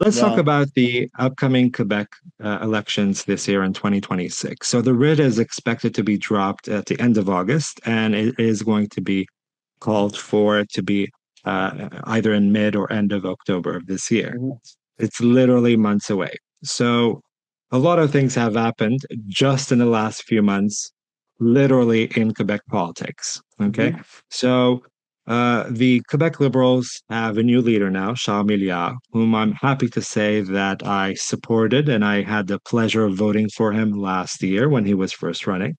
Let's talk Well, about the upcoming Quebec elections this year in 2026. So the writ is expected to be dropped at the end of August, and it is going to be called for it to be either in mid or end of October of this year. mhm, It's literally months away. So a lot of things have happened just in the last few months, literally in Quebec politics. Okay. mhm. So the Quebec Liberals have a new leader now, Charles Milliard, whom I'm happy to say that I supported and I had the pleasure of voting for him last year when he was first running.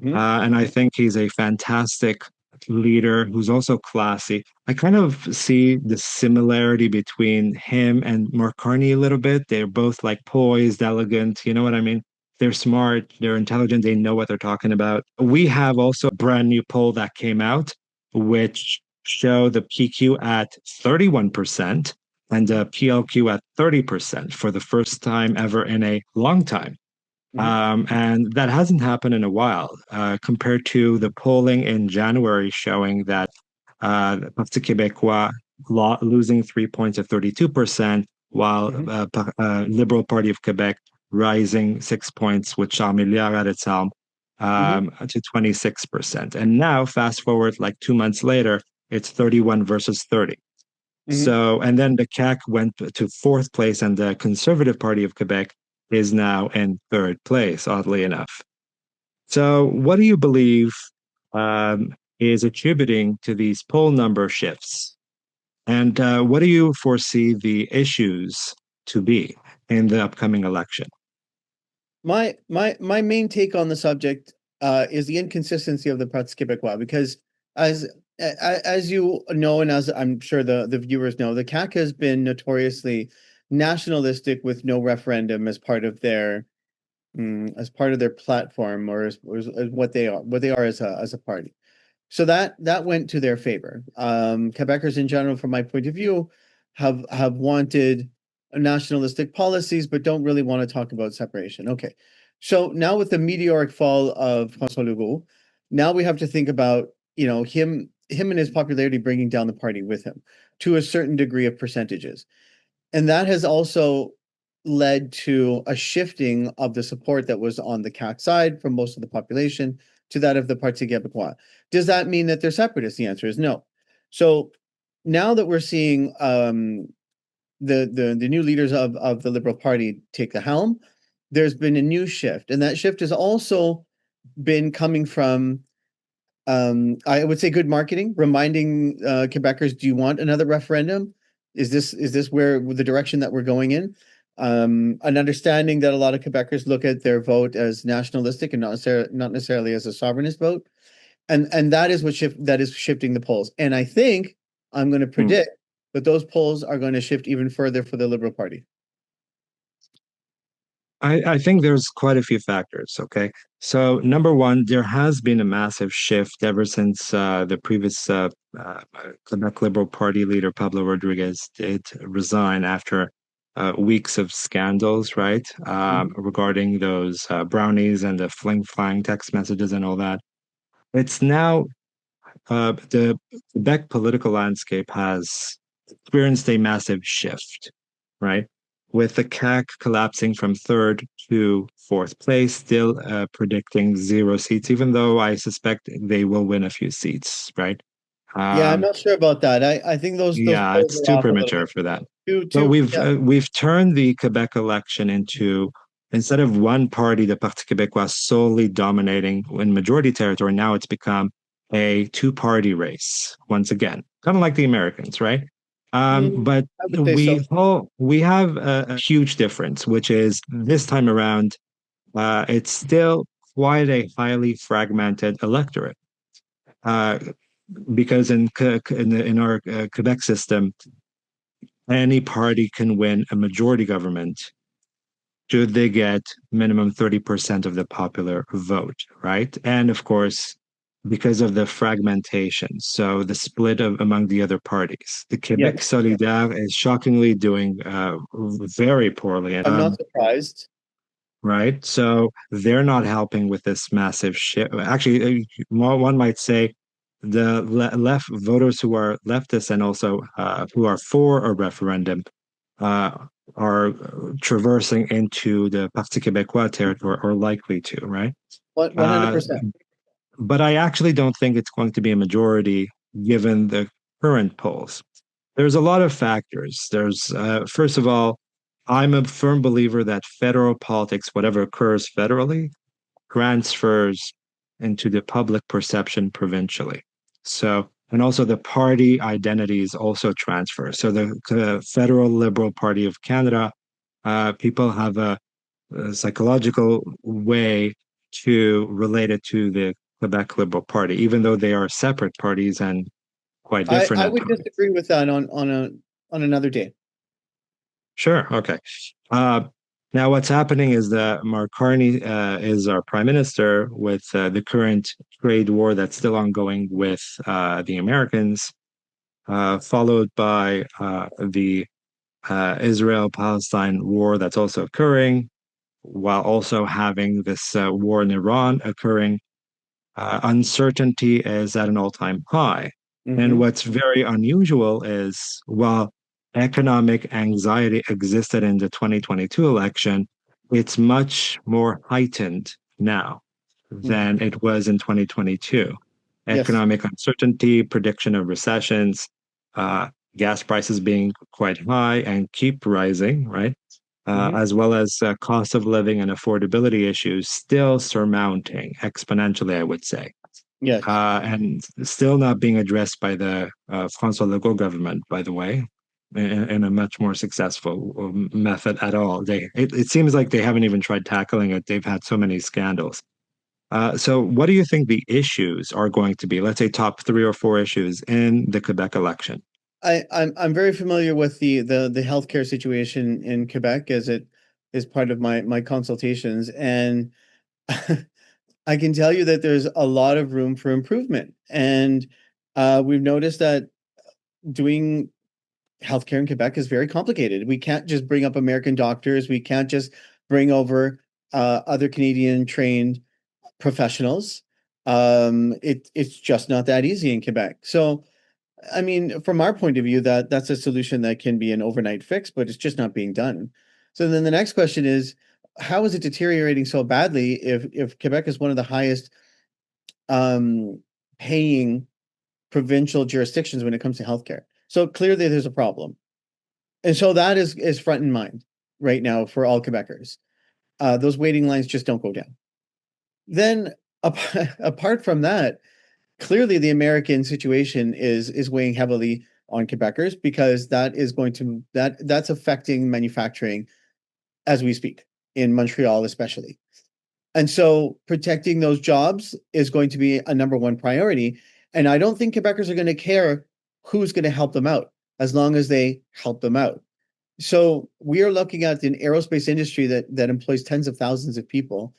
Mhm. And I think he's a fantastic leader who's also classy. I kind of see the similarity between him and Mark Carney a little bit. They're both like poised, elegant. You know what I mean? They're smart, they're intelligent, they know what they're talking about. We have also a brand new poll that came out, which show the PQ at 31% and the PLQ at 30% for the first time ever in a long time. Mhm. And that hasn't happened in a while, compared to the polling in January showing that the Parti Québécois losing 3 points at 32%, while Mhm. Liberal Party of Quebec rising 6 points with Charles Milliard at its helm Mhm. to 26%. And now, fast forward like 2 months later, it's 31 versus 30. Mhm. So, and then the CAC went to fourth place, and the Conservative Party of Quebec is now in third place, oddly enough. So, what do you believe is attributing to these poll number shifts? And what do you foresee the issues to be in the upcoming election? My main take on the subject is the inconsistency of the Parti Québécois because as as you know and as I'm sure the viewers know, the CAC has been notoriously nationalistic with no referendum as part of their as part of their platform or as what they are as a party. So that went to their favor. Quebecers in general, from my point of view, have wanted nationalistic policies, but don't really want to talk about separation. Okay, so now with the meteoric fall of François Legault, now we have to think about him and his popularity bringing down the party with him to a certain degree of percentages, and that has also led to a shifting of the support that was on the CAC side from most of the population to that of the Parti Québécois. Does that mean that they're separatists? The answer is no. So now that we're seeing the new leaders of the Liberal Party take the helm, there's been a new shift, and that shift has also been coming from I would say good marketing, reminding Quebecers, do you want another referendum? Is this where the direction that we're going in? An understanding that a lot of Quebecers look at their vote as nationalistic and not necessarily as a sovereignist vote, and that is shifting the polls. And I think I'm going to Hmm. predict that those polls are going to shift even further for the Liberal Party. I think there's quite a few factors. Okay. So, number one, there has been a massive shift ever since the previous Quebec Liberal Party leader, Pablo Rodriguez, did resign after weeks of scandals, right? Mhm. Regarding those brownies and the fling flang text messages and all that. It's now the Quebec political landscape has experienced a massive shift, right? With the CAC collapsing from third to fourth place, still predicting zero seats, even though I suspect they will win a few seats, right? Yeah, I'm Um, not sure about that. I think those yeah, polls it's are too off a little premature bit. for that. But Too, yeah. we've turned the Quebec election into, instead of one party, the Parti Québécois, solely dominating in majority territory, now it's become a two-party race once again, kind of like the Americans, right? But I would say so. we have a huge difference, which is this time around, it's still quite a highly fragmented electorate. Uh, because in our Quebec system, any party can win a majority government should they get minimum 30% of the popular vote, right? And of course, because of the fragmentation, so the split of among the other parties. The Yeah, Quebec Solidaire is shockingly doing very poorly, I'm not surprised. right? So they're not helping with this massive shift. Actually, one might say the left voters who are leftists and also who are for a referendum uh, are traversing into the Parti Québécois territory or likely to, right? One hundred Uh, percent. but I actually don't think it's going to be a majority given the current polls. There's a lot of factors. First of all, I'm a firm believer that federal politics, whatever occurs federally, transfers into the public perception provincially. So, and also the party identities also transfer. So the Federal Liberal Party of Canada, people have a psychological way to relate it to the Quebec Liberal Party, even though they are separate parties and quite different I at would times. disagree with that on another day. Sure. Okay. Uh, Now, what's happening is that Mark Carney is our prime minister with the current trade war that's still ongoing with the Americans, followed by the Israel-Palestine war that's also occurring, while also having this war in Iran occurring. Uncertainty is at an all-time high. And Hmm. what's very unusual is while economic anxiety existed in the 2022 election, it's much more heightened now Hmm. than it was in 2022. Yes. Economic uncertainty, prediction of recessions, uh, gas prices being quite high and keep rising, right? Hmm. As well as cost of living and affordability issues still surmounting exponentially, I would say, Yes. and still not being addressed by the François Legault government, by the way, in a much more successful method at all. It seems like they haven't even tried tackling it. They've had so many scandals. So, what do you think the issues are going to be? Let's say top three or four issues in the Quebec election. I'm very familiar with the healthcare situation in Quebec as it is part of my consultations, and I can tell you that there's a lot of room for improvement. And we've noticed that doing healthcare in Quebec is very complicated. We can't just bring up American doctors. We can't just bring over other Canadian trained professionals. It's just not that easy in Quebec. So, I mean, from our point of view, that's a solution that can be an overnight fix, but it's just not being done. So then the next question is, how is it deteriorating so badly if Quebec is one of the highest um, paying provincial jurisdictions when it comes to healthcare? So clearly there's a problem. And so that is front in mind right now for all Quebecers. Those waiting lines just don't go down. Then apart from that, clearly the American situation is weighing heavily on Quebecers because that's affecting manufacturing as we speak in Montreal especially. And so protecting those jobs is going to be a number one priority. And I don't think Quebecers are going to care who's going to help them out as long as they help them out. So we are looking at an aerospace industry that employs tens of thousands of people.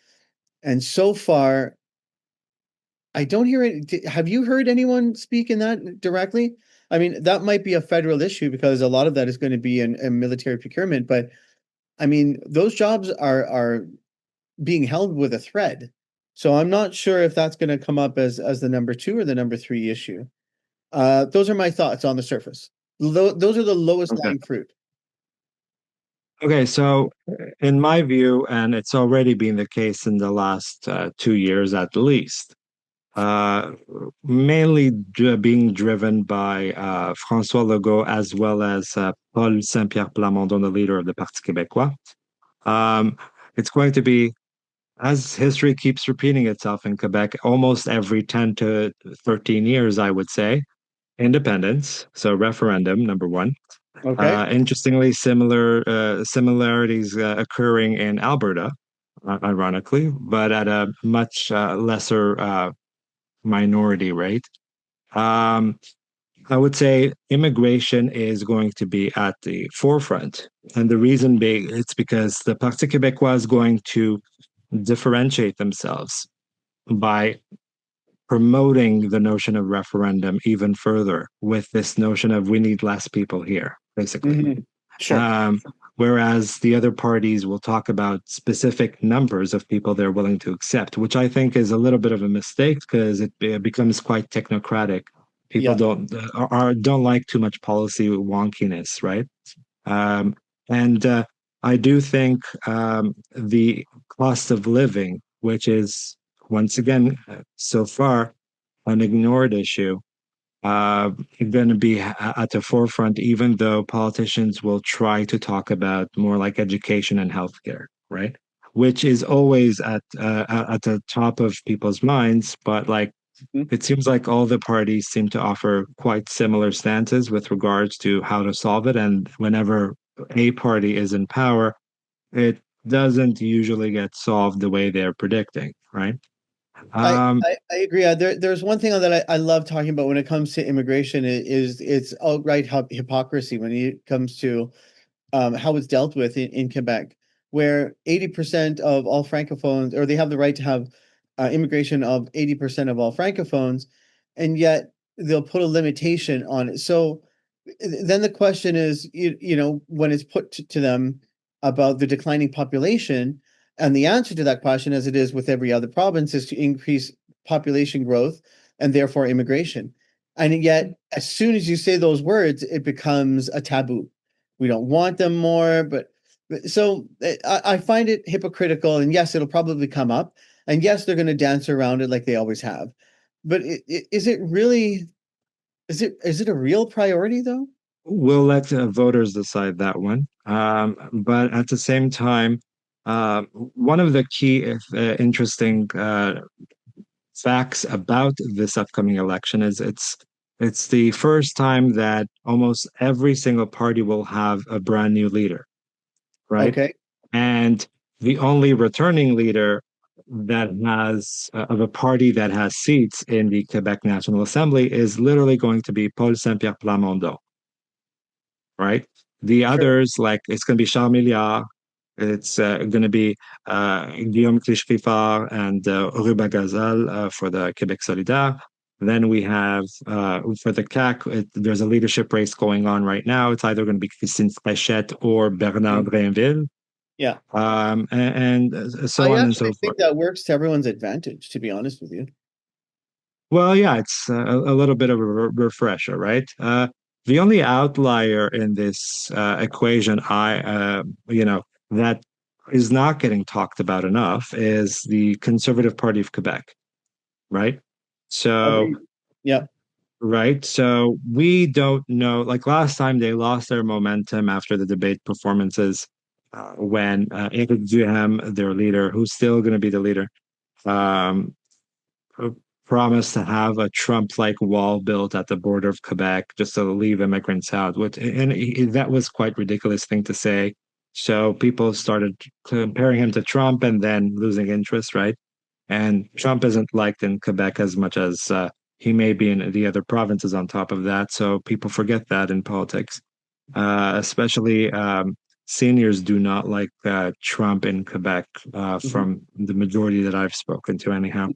And so far, I don't hear it. Have you heard anyone speak in that directly? I mean, that might be a federal issue because a lot of that is going to be in military procurement. But I mean, those jobs are being held with a thread. So I'm not sure if that's going to come up as the number two or the number three issue. Those are my thoughts on the surface. Those are the lowest Okay. lying fruit. Okay, so in my view, and it's already been the case in the last 2 years at least, uh, mainly being driven by François Legault as well as Paul Saint-Pierre Plamondon, the leader of the Parti Québécois. Um, it's going to be, as history keeps repeating itself in Quebec, almost every 10 to 13 years, I would say, independence, so referendum, number one. Okay. Interestingly, similarities occurring in Alberta, ironically, but at a much lesser minority rate. Um, I would say immigration is going to be at the forefront. And the reason being, it's because the Parti Québécois is going to differentiate themselves by promoting the notion of referendum even further with this notion of we need less people here, basically. Hmm. Sure. Um, Whereas the other parties will talk about specific numbers of people they're willing to accept, which I think is a little bit of a mistake because it becomes quite technocratic. People Yeah. don't like too much policy wonkiness, right? And I do think the cost of living, which is once again so far an ignored issue, uh, going to be at the forefront, even though politicians will try to talk about more like education and healthcare, right? Which is always at the top of people's minds, but like Mhm. it seems like all the parties seem to offer quite similar stances with regards to how to solve it. And whenever a party is in power, it doesn't usually get solved the way they're predicting, right? Um, I agree. There's one thing that I love talking about when it comes to immigration is it's outright hypocrisy when it comes to how it's dealt with in Quebec, where 80% of all francophones, or they have the right to have immigration of 80% of all francophones, and yet they'll put a limitation on it. So then the question is, when it's put to them about the declining population, and the answer to that question, as it is with every other province, is to increase population growth and therefore immigration. And yet, as soon as you say those words, it becomes a taboo. We don't want them more, but so I find it hypocritical. And yes, it'll probably come up, and yes, they're going to dance around it like they always have. But is it really? Is it a real priority though? we'll let voters decide that one. But at the same time, one of the key, interesting facts about this upcoming election is it's the first time that almost every single party will have a brand new leader, right? Okay, And the only returning leader that has of a party that has seats in the Quebec National Assembly is literally going to be Paul Saint-Pierre Plamondon, right? The sure. others, like it's going to be Charles Milliard, it's going to be Guillaume Clichy-Rifard and Ruba Gazal for the Québec Solidaire. Then we have for the CAQ, there's a leadership race going on right now. It's either going to be Christine Fréchette or Bernard Mm. Drainville, Yeah. and so I on and so actually forth. think that works to everyone's advantage, to be honest with you. Well, yeah, it's a little bit of a refresher, right? The only outlier in this equation, that is not getting talked about enough is the Conservative Party of Quebec, right? So, Agreed. Yeah. right. So we don't know, like last time they lost their momentum after the debate performances when Éric Duhem, their leader, who's still going to be the leader, um, promised to have a Trump-like wall built at the border of Quebec just to leave immigrants out. That was quite ridiculous thing to say. So people started comparing him to Trump and then losing interest, right? And Trump isn't liked in Quebec as much as he may be in the other provinces on top of that. So people forget that in politics, especially seniors do not like Trump in Quebec Mhm. from the majority that I've spoken to, anyhow.